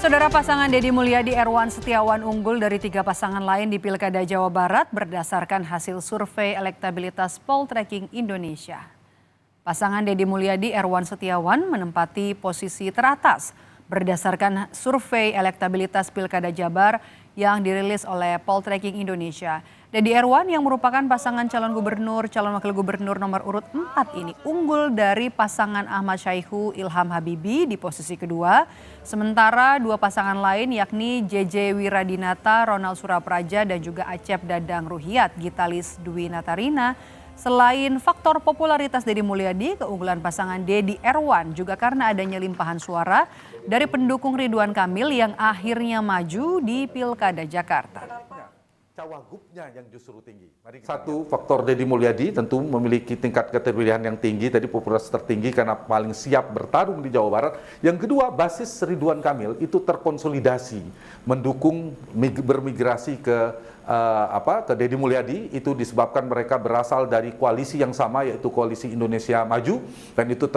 Saudara, pasangan Deddy Mulyadi Erwan Setiawan unggul dari 3 pasangan lain di Pilkada Jawa Barat berdasarkan hasil survei elektabilitas Poltreking Indonesia. Pasangan Deddy Mulyadi Erwan Setiawan menempati posisi teratas berdasarkan survei elektabilitas Pilkada Jabar yang dirilis oleh Poltreking Indonesia. Deddy Erwan yang merupakan pasangan calon wakil gubernur nomor urut 4 ini unggul dari pasangan Ahmad Syaihu Ilham Habibie di posisi kedua. Sementara 2 pasangan lain yakni JJ Wiradinata, Ronald Surapraja dan juga Acep Dadang Ruhiat, Gitalis Dwi Natarina. Selain faktor popularitas Deddy Mulyadi, keunggulan pasangan Deddy Erwan juga karena adanya limpahan suara dari pendukung Ridwan Kamil yang akhirnya maju di Pilkada Jakarta. Cawagupnya yang justru tinggi. Satu, faktor Deddy Mulyadi tentu memiliki tingkat keterpilihan yang tinggi, tadi popularitas tertinggi karena paling siap bertarung di Jawa Barat. Yang kedua, basis Ridwan Kamil itu terkonsolidasi, mendukung bermigrasi ke Deddy Mulyadi. Itu disebabkan mereka berasal dari koalisi yang sama, yaitu Koalisi Indonesia Maju, dan itu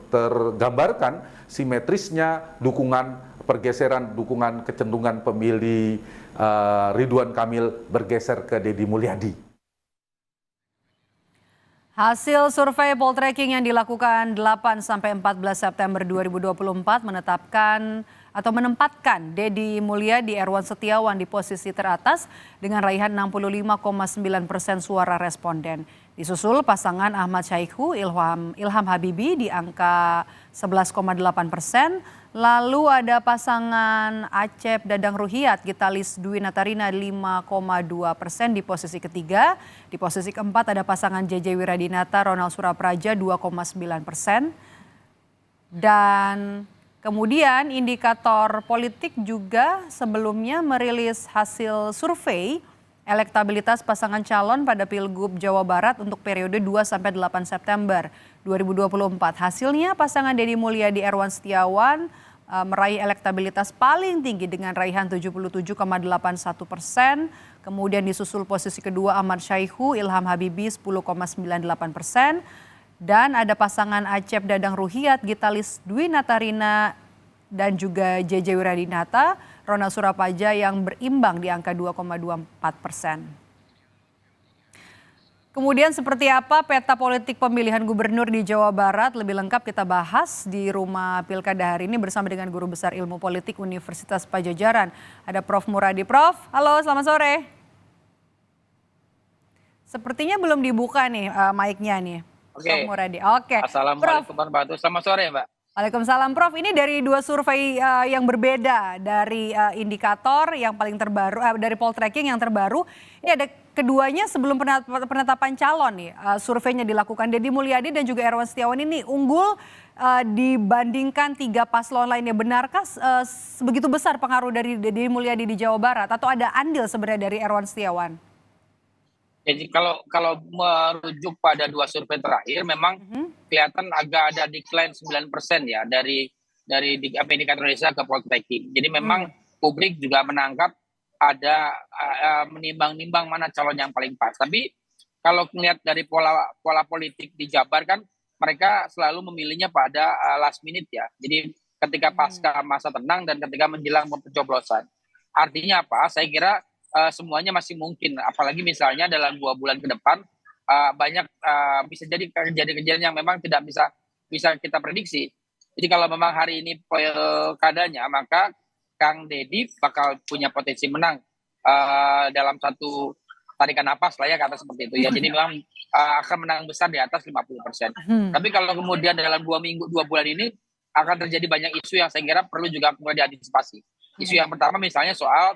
tergambarkan simetrisnya dukungan, pergeseran dukungan, kecenderungan pemilih Ridwan Kamil bergeser ke Deddy Mulyadi. Hasil survei Poltreking yang dilakukan 8-14 September 2024 menempatkan Deddy Mulyadi Erwan Setiawan di posisi teratas dengan raihan 65,9% suara responden. Disusul pasangan Ahmad Syaihu Ilham Habibie di angka 11,8%. Lalu ada pasangan Acep Dadang Ruhiat, Gitalis Dwi Natarina 5,2% di posisi ketiga. Di posisi keempat ada pasangan JJ Wiradinata, Ronald Surapraja 2,9%. Dan kemudian indikator politik juga sebelumnya merilis hasil survei elektabilitas pasangan calon pada Pilgub Jawa Barat untuk periode 2-8 September 2024. Hasilnya pasangan Deddy Mulyadi Erwan Setiawan meraih elektabilitas paling tinggi dengan raihan 77,81%. Kemudian disusul posisi kedua Ahmad Syaihu Ilham Habibie 10,98%. Dan ada pasangan Acep Dadang Ruhiat, Gitalis Dwi Natarina dan juga JJ Wiradinata, Ronald Surapraja yang berimbang di angka 2,24%. Kemudian seperti apa peta politik pemilihan gubernur di Jawa Barat? Lebih lengkap kita bahas di Rumah Pilkada hari ini bersama dengan Guru Besar Ilmu Politik Universitas Padjadjaran. Ada Prof. Muradi. Prof, halo, selamat sore. Sepertinya belum dibuka nih mic-nya nih. Oke. Prof. Muradi. Oke. Assalamualaikum warahmatullahi wabarakatuh. Selamat sore, Mbak. Waalaikumsalam, Prof. Ini dari 2 survei yang berbeda dari indikator yang paling terbaru dari Poltreking yang terbaru. Ini ada keduanya sebelum penetapan calon nih. Surveinya dilakukan Deddy Mulyadi dan juga Erwan Setiawan ini unggul dibandingkan 3 paslon lainnya. Benarkah begitu besar pengaruh dari Deddy Mulyadi di Jawa Barat atau ada andil sebenarnya dari Erwan Setiawan? Jadi kalau merujuk pada 2 survei terakhir memang kelihatan agak ada decline 9% ya dari indikator Indonesia ke Poltreking. Jadi memang publik juga menangkap ada menimbang-nimbang mana calon yang paling pas. Tapi kalau melihat dari pola politik di Jabar kan mereka selalu memilihnya pada last minute ya. Jadi ketika pasca masa tenang dan ketika menjelang pencoblosan. Artinya apa? Saya kira semuanya masih mungkin, apalagi misalnya dalam 2 bulan ke depan banyak bisa jadi kejadian-kejadian yang memang tidak bisa kita prediksi. Jadi kalau memang hari ini pilkadanya, maka Kang Deddy bakal punya potensi menang dalam satu tarikan napas lah ya, kata seperti itu ya. Jadi memang akan menang besar di atas 50%. Tapi kalau kemudian dalam 2 bulan ini akan terjadi banyak isu yang saya kira perlu juga kemudian diantisipasi. Isu yang pertama misalnya soal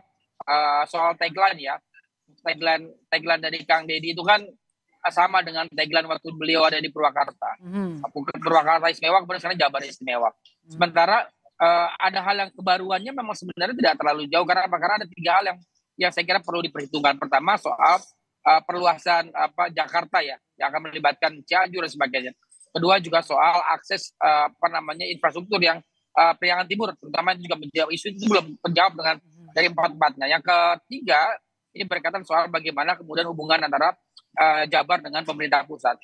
tagline ya, tagline dari Kang Deddy itu kan sama dengan tagline waktu beliau ada di Purwakarta. Purwakarta istimewa, kemudian sekarang Jabar istimewa. Sementara ada hal yang kebaruannya memang sebenarnya tidak terlalu jauh karena ada 3 hal yang saya kira perlu diperhitungkan. Pertama soal perluasan Jakarta ya, yang akan melibatkan Cianjur dan sebagainya. Kedua juga soal akses infrastruktur yang Priangan Timur, terutama juga menjawab isu itu belum menjawab dengan dari 4-4-nya. Yang ketiga, ini berkaitan soal bagaimana kemudian hubungan antara Jabar dengan pemerintah pusat.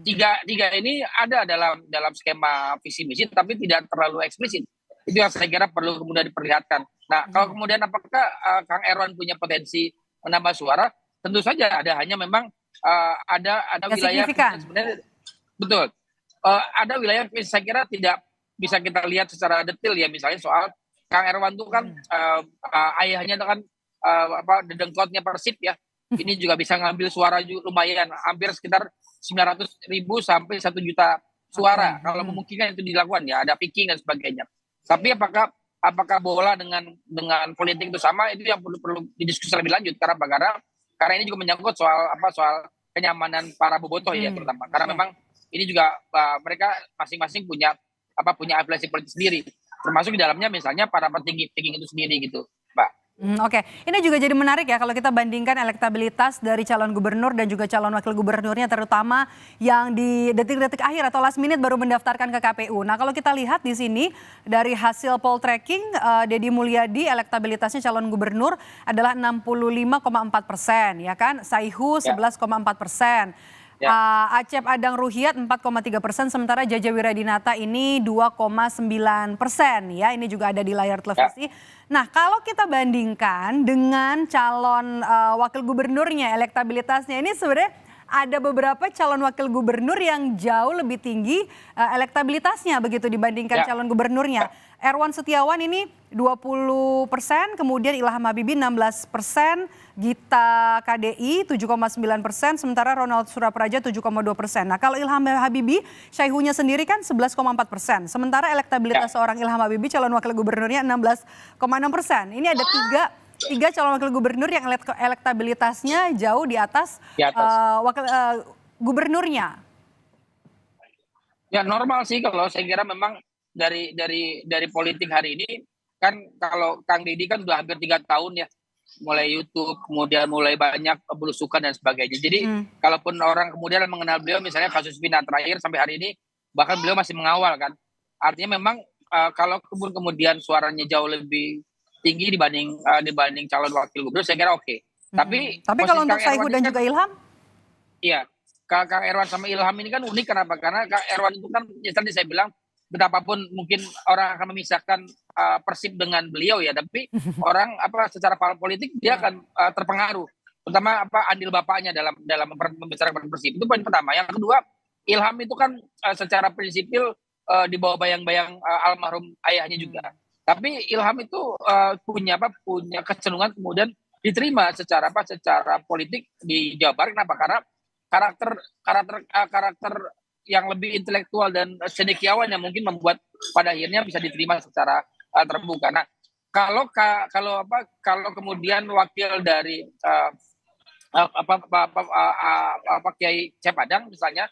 Tiga ini ada dalam skema visi misi, tapi tidak terlalu eksplisit. Itu yang saya kira perlu kemudian diperlihatkan. Nah, kalau kemudian apakah Kang Erwan punya potensi menambah suara? Tentu saja ada, hanya memang ada Nggak wilayah signifikan. sebenarnya betul. Ada wilayah saya kira tidak bisa kita lihat secara detail ya, misalnya soal Kang Erwan itu kan ayahnya itu kan dedengkotnya Persib ya. Ini juga bisa ngambil suara lumayan, hampir sekitar 900.000 sampai 1 juta suara. Kalau memungkinkan itu dilakukan ya, ada picking dan sebagainya. Tapi apakah bola dengan politik itu sama, itu yang perlu didiskusi lebih lanjut. Karena ini juga menyangkut soal kenyamanan para bobotoh ya terutama. Karena memang ini juga mereka masing-masing punya afiliasi politik sendiri, termasuk di dalamnya misalnya para petinggi itu sendiri gitu, Mbak. Oke, ini juga jadi menarik ya kalau kita bandingkan elektabilitas dari calon gubernur dan juga calon wakil gubernurnya, terutama yang di detik-detik akhir atau last minute baru mendaftarkan ke KPU. Nah, kalau kita lihat di sini dari hasil poltreking, Deddy Mulyadi elektabilitasnya calon gubernur adalah 65,4%, ya kan? Saihu 11,4%. Acep Adang Ruhyat 4,3%, sementara Jaja Wiradinata ini 2,9%, ya, ini juga ada di layar televisi. Nah, kalau kita bandingkan dengan calon wakil gubernurnya, elektabilitasnya ini sebenarnya ada beberapa calon wakil gubernur yang jauh lebih tinggi elektabilitasnya begitu dibandingkan calon gubernurnya. Erwan Setiawan ini 20%, kemudian Ilham Habibie 16%, Gita KDI 7,9%, sementara Ronald Surapraja 7,2%. Nah, kalau Ilham Habibie, Syaihunya sendiri kan 11,4%, sementara elektabilitas seorang Ilham Habibie calon wakil gubernurnya 16,6%. Ini ada tiga calon wakil gubernur yang elektabilitasnya jauh di atas wakil gubernurnya. Ya normal sih, kalau saya kira memang dari politik hari ini kan, kalau Kang Deddy kan udah hampir 3 tahun ya, mulai YouTube, kemudian mulai banyak belusukan dan sebagainya. Jadi kalaupun orang kemudian mengenal beliau, misalnya kasus Vina terakhir sampai hari ini, bahkan beliau masih mengawal kan. Artinya memang kalau kemudian suaranya jauh lebih tinggi dibanding calon wakil gubernur, saya kira oke. Tapi kalau untuk Saihu dan juga Ilham? Iya, Kang Erwan sama Ilham ini kan unik. Kenapa? Karena Kang Erwan itu kan, ya tadi saya bilang, betapapun mungkin orang akan memisahkan Persib dengan beliau ya, tapi orang secara politik dia akan terpengaruh, terutama andil bapaknya dalam membesarkan Persib. Itu poin pertama. Yang kedua, Ilham itu kan secara prinsipil di bawah bayang-bayang almarhum ayahnya juga. Tapi Ilham itu punya kecenderungan kemudian diterima secara politik di Jawa Barat. Kenapa? Karena karakter yang lebih intelektual dan cendekiawan yang mungkin membuat pada akhirnya bisa diterima secara terbuka. Nah, kalau kemudian wakil dari Kiai Acep Adang misalnya,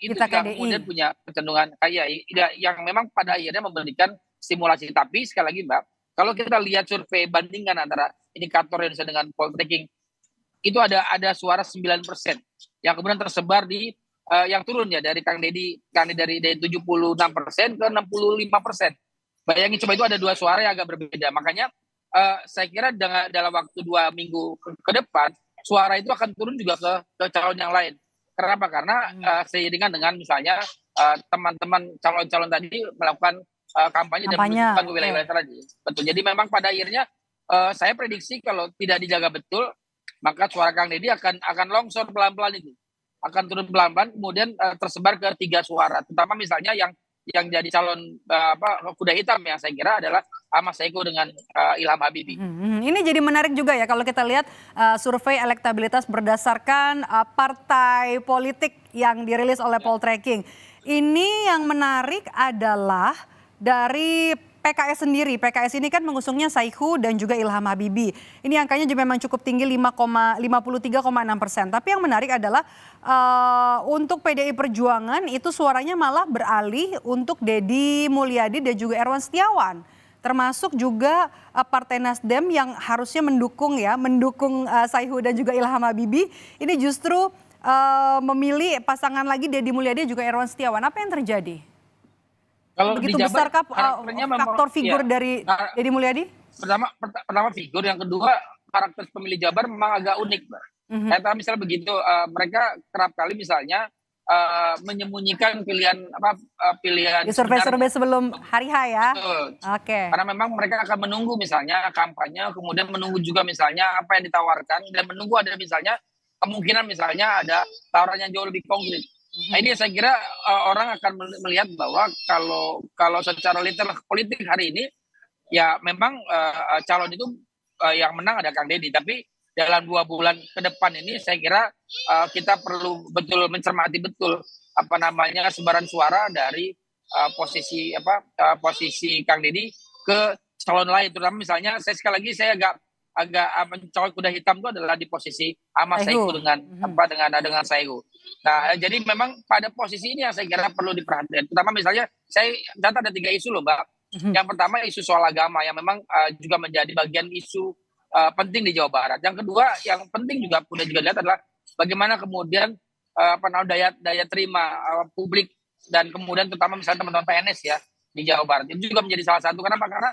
itu juga kemudian punya kecenderungan yang memang pada akhirnya memberikan stimulasi. Tapi sekali lagi Mbak, kalau kita lihat survei bandingkan antara indikator Indonesia dengan poltreking, itu ada suara 9% yang kemudian tersebar di yang turun ya, dari Kang Deddy dari 76% ke 65%. Bayangin coba, itu ada 2 suara yang agak berbeda. Makanya saya kira dalam waktu 2 minggu ke depan, suara itu akan turun juga ke calon yang lain. Kenapa? Karena seiringan dengan misalnya teman-teman calon-calon tadi melakukan kampanye dan menunjukkan ke wilayah-wilayah tadi. Betul. Jadi memang pada akhirnya saya prediksi kalau tidak dijaga betul, maka suara Kang Deddy akan longsor pelan-pelan itu. Akan turun pelan-pelan, kemudian tersebar ke 3 suara. Terutama misalnya yang jadi calon kuda hitam yang saya kira adalah Mas Eko dengan Ilham Habibie. Ini jadi menarik juga ya kalau kita lihat survei elektabilitas berdasarkan partai politik yang dirilis oleh Poltreking. Ini yang menarik adalah dari PKS sendiri. PKS ini kan mengusungnya Saihu dan juga Ilham Habibie. Ini angkanya juga memang cukup tinggi, 53,6%. Tapi yang menarik adalah untuk PDI Perjuangan itu suaranya malah beralih untuk Deddy Mulyadi dan juga Erwan Setiawan. Termasuk juga Partai Nasdem yang harusnya mendukung Saihu dan juga Ilham Habibie. Ini justru memilih pasangan lagi Deddy Mulyadi dan juga Erwan Setiawan. Apa yang terjadi? Kalau begitu di Jabar, besarkah faktor figur dari Deddy Mulyadi? Pertama figur, yang kedua karakter pemilih Jabar memang agak unik, Mbak. Misalnya begitu, mereka kerap kali misalnya menyembunyikan pilihan Di survei-survei sebenarnya. sebelum hari H ya. Betul. Oke. Karena memang mereka akan menunggu misalnya kampanye, kemudian menunggu juga misalnya apa yang ditawarkan, dan menunggu ada misalnya kemungkinan misalnya ada tawaran yang jauh lebih konkret. Nah, ini saya kira orang akan melihat bahwa kalau secara literal politik hari ini ya memang calon itu yang menang ada Kang Deddy, tapi dalam 2 bulan ke depan ini saya kira kita perlu betul mencermati betul sebaran suara dari posisi Kang Deddy ke calon lain, terutama misalnya saya agak mencolok kuda hitam itu adalah di posisi Ahmad Saiku dengan Saiku. Nah, jadi memang pada posisi ini yang saya kira perlu diperhatikan. Terutama misalnya saya catat ada 3 isu loh, Mbak. Yang pertama isu soal agama yang memang juga menjadi bagian isu penting di Jawa Barat. Yang kedua yang penting juga lihat adalah bagaimana kemudian daya terima publik dan kemudian terutama misalnya teman-teman PNS ya di Jawa Barat. Itu juga menjadi salah satu. Kenapa? Karena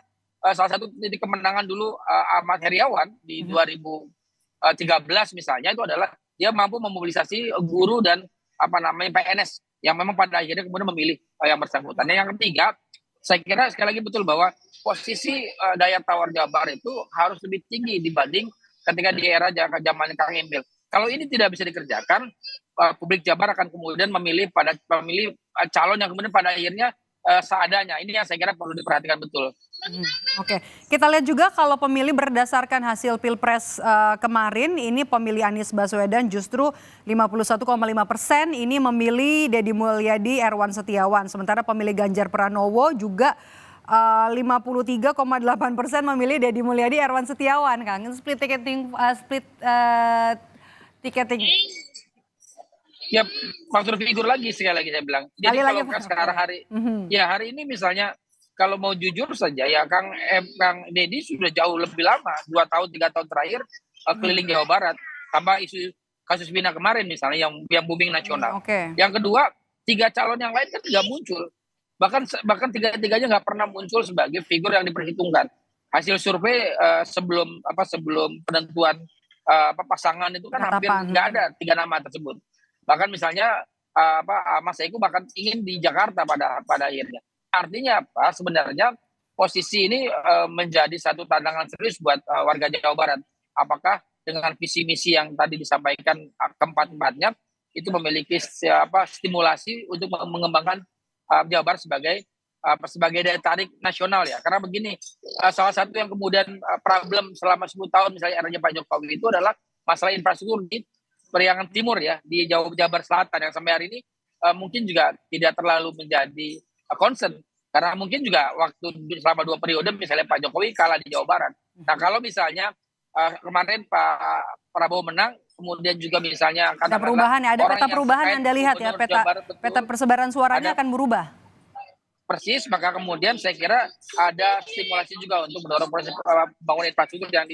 salah satu titik kemenangan dulu Ahmad Heriawan di 2013 misalnya itu adalah dia mampu memobilisasi guru dan PNS yang memang pada akhirnya kemudian memilih yang bersangkutan. Dan yang ketiga, saya kira sekali lagi betul bahwa posisi daya tawar Jawa Barat itu harus lebih tinggi dibanding ketika di era zaman Kang Emil. Kalau ini tidak bisa dikerjakan, publik Jawa Barat akan kemudian memilih calon yang kemudian pada akhirnya seadanya. Ini yang saya kira perlu diperhatikan betul. Oke, kita lihat juga kalau pemilih berdasarkan hasil Pilpres kemarin, ini pemilih Anies Baswedan justru 51,5% ini memilih Deddy Mulyadi, Erwan Setiawan. Sementara pemilih Ganjar Pranowo juga 53,8% memilih Deddy Mulyadi, Erwan Setiawan, Kang. Split tiketing. Ya, faktor figur lagi sekali lagi saya bilang. Jadi kalau sekarang hari ini misalnya kalau mau jujur saja ya Kang Deddy sudah jauh lebih lama 2 tahun 3 tahun terakhir keliling Jawa Barat tambah isu kasus Vina kemarin misalnya yang booming nasional. Yang kedua 3 calon yang lain kan tidak muncul, bahkan tiga-tiganya nggak pernah muncul sebagai figur yang diperhitungkan. Hasil survei sebelum penentuan pasangan itu kan hampir nggak ada 3 nama tersebut. Bahkan misalnya Mas Saiku bahkan ingin di Jakarta pada akhirnya. Artinya apa? Sebenarnya posisi ini menjadi satu tantangan serius buat warga Jawa Barat. Apakah dengan visi misi yang tadi disampaikan keempat-empatnya itu memiliki stimulasi untuk mengembangkan Jawa Barat sebagai daya tarik nasional ya. Karena begini, salah satu yang kemudian problem selama 10 tahun misalnya eranya Pak Jokowi itu adalah masalah infrastruktur di Periangan Timur ya, di Jawa Barat Selatan yang sampai hari ini mungkin juga tidak terlalu menjadi concern karena mungkin juga waktu selama 2 periode misalnya Pak Jokowi kalah di Jawa Barat. Nah kalau misalnya kemarin Pak Prabowo menang, kemudian juga misalnya ada perubahan ya, ada peta perubahan Anda lihat ya, peta persebaran suaranya akan berubah. Persis, maka kemudian saya kira ada stimulasi juga untuk mendorong proses pembangunan infrastruktur yang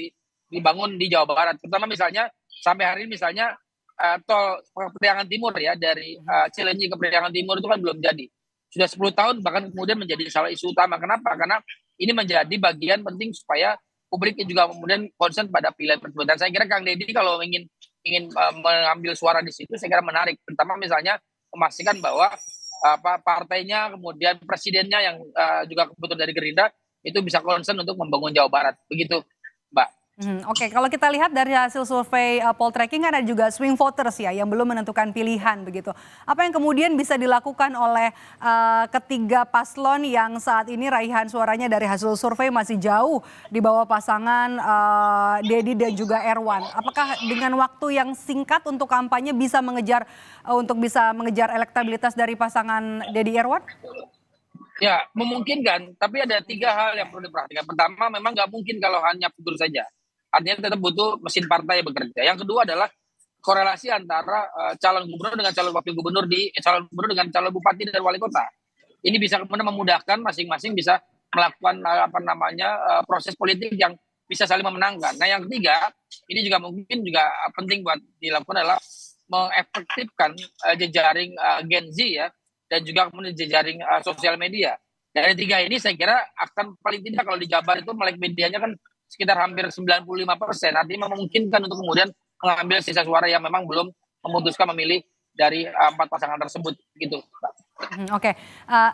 dibangun di Jawa Barat. Terutama misalnya sampai hari ini misalnya tol Periangan Timur ya dari Cilenyi ke Periangan Timur itu kan belum jadi. Sudah 10 tahun bahkan kemudian menjadi salah isu utama. Kenapa? Karena ini menjadi bagian penting supaya publik juga kemudian concern pada pilihan tersebut. Dan saya kira Kang Deddy kalau ingin mengambil suara di situ saya kira menarik. Pertama misalnya memastikan bahwa partainya kemudian presidennya yang juga kebetulan dari Gerindra itu bisa concern untuk membangun Jawa Barat. Begitu, Mbak. Oke, kalau kita lihat dari hasil survei poltreking kan ada juga swing voters ya yang belum menentukan pilihan begitu. Apa yang kemudian bisa dilakukan oleh ketiga paslon yang saat ini raihan suaranya dari hasil survei masih jauh di bawah pasangan Deddy dan juga Erwan. Apakah dengan waktu yang singkat untuk kampanye bisa mengejar elektabilitas dari pasangan Deddy Erwan? Ya, memungkinkan, tapi ada 3 hal yang perlu diperhatikan. Pertama, memang nggak mungkin kalau hanya figur saja. Artinya tetap butuh mesin partai yang bekerja. Yang kedua adalah korelasi antara calon gubernur dengan calon wakil gubernur calon gubernur dengan calon bupati dan wali kota. Ini bisa kemudian memudahkan masing-masing bisa melakukan proses politik yang bisa saling memenangkan. Nah, yang ketiga, ini juga mungkin juga penting buat dilakukan adalah mengefektifkan jejaring Gen Z ya dan juga kemudian jejaring sosial media. Dari 3 ini saya kira akan paling tidak kalau di Jabar itu melek medianya kan sekitar hampir 95%. Artinya memungkinkan untuk kemudian mengambil sisa suara yang memang belum memutuskan memilih dari 4 pasangan tersebut gitu. Oke.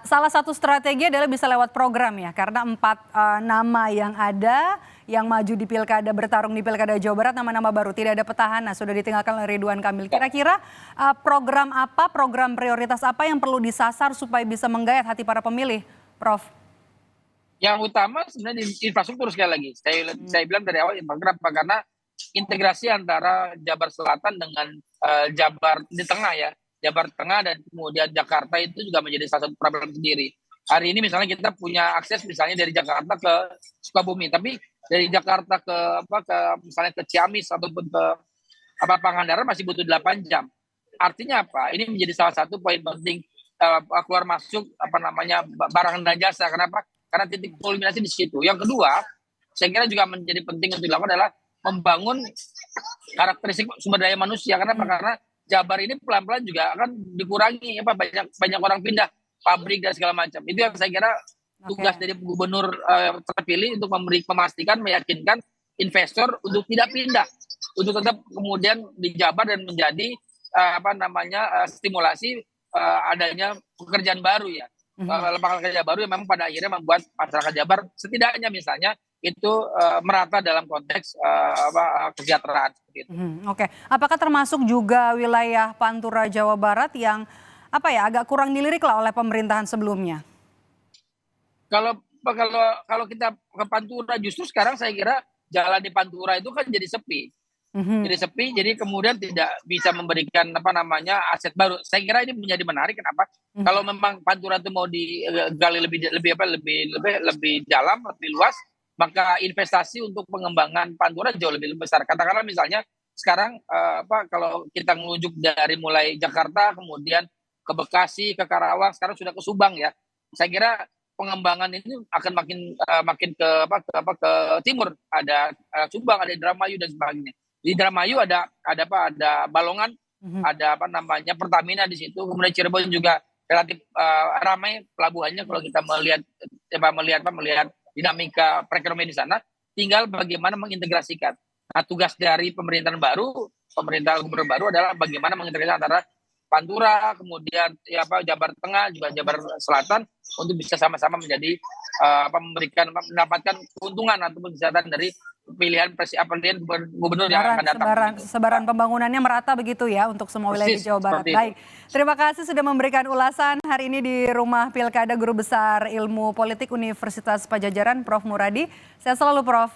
Salah satu strategi adalah bisa lewat program ya, karena 4 nama yang ada yang maju di pilkada, bertarung di pilkada Jawa Barat, nama-nama baru, tidak ada petahana, sudah ditinggalkan oleh Ridwan Kamil. Kira-kira program apa, program prioritas apa yang perlu disasar supaya bisa menggayat hati para pemilih, Prof? Yang utama sebenarnya di infrastruktur sekali lagi. Saya bilang dari awal infrastruktur karena integrasi antara Jabar Selatan dengan Jabar di tengah ya. Jabar Tengah dan kemudian Jakarta itu juga menjadi salah satu problem sendiri. Hari ini misalnya kita punya akses misalnya dari Jakarta ke Sukabumi, tapi dari Jakarta ke misalnya ke Ciamis ataupun ke Pangandaran masih butuh 8 jam. Artinya apa? Ini menjadi salah satu poin penting keluar masuk barang dan jasa. Kenapa? Karena titik kulminasi di situ. Yang kedua, saya kira juga menjadi penting untuk dilakukan adalah membangun karakteristik sumber daya manusia. Kenapa? Karena Jabar ini pelan-pelan juga akan dikurangi, banyak orang pindah pabrik dan segala macam. Itu yang saya kira tugas dari gubernur terpilih untuk memastikan, meyakinkan investor untuk tidak pindah, untuk tetap kemudian di Jabar dan menjadi stimulasi adanya pekerjaan baru ya. Lapangan kerja baru yang memang pada akhirnya membuat masyarakat Jabar setidaknya misalnya itu merata dalam konteks kesejahteraan. Oke, apakah termasuk juga wilayah Pantura Jawa Barat yang agak kurang dilirik lah oleh pemerintahan sebelumnya? Kalau kita ke Pantura justru sekarang saya kira jalan di Pantura itu kan jadi sepi. Jadi sepi, jadi kemudian tidak bisa memberikan aset baru. Saya kira ini menjadi menarik. Kenapa? Kalau memang Pantura itu mau digali lebih dalam, lebih luas, maka investasi untuk pengembangan Pantura jauh lebih besar. Katakanlah misalnya sekarang kalau kita menuju dari mulai Jakarta kemudian ke Bekasi, ke Karawang, sekarang sudah ke Subang ya. Saya kira pengembangan ini akan makin ke timur. Ada Subang, ada Indramayu dan sebagainya. Di Indramayu ada Balongan, ada Pertamina di situ. Kemudian Cirebon juga relatif ramai pelabuhannya kalau kita melihat dinamika perekonomian di sana. Tinggal bagaimana mengintegrasikan. Nah, tugas dari pemerintah gubernur baru adalah bagaimana mengintegrasikan antara Pantura, kemudian Jabar Tengah, juga Jabar Selatan untuk bisa sama-sama menjadi mendapatkan keuntungan ataupun kesehatan dari pilihan gubernur yang akan datang. Sebaran pembangunannya merata begitu ya untuk semua wilayah di Jawa Barat. Baik, terima kasih sudah memberikan ulasan hari ini di Rumah Pilkada Guru Besar Ilmu Politik Universitas Padjadjaran, Prof. Muradi. Sehat selalu, Prof.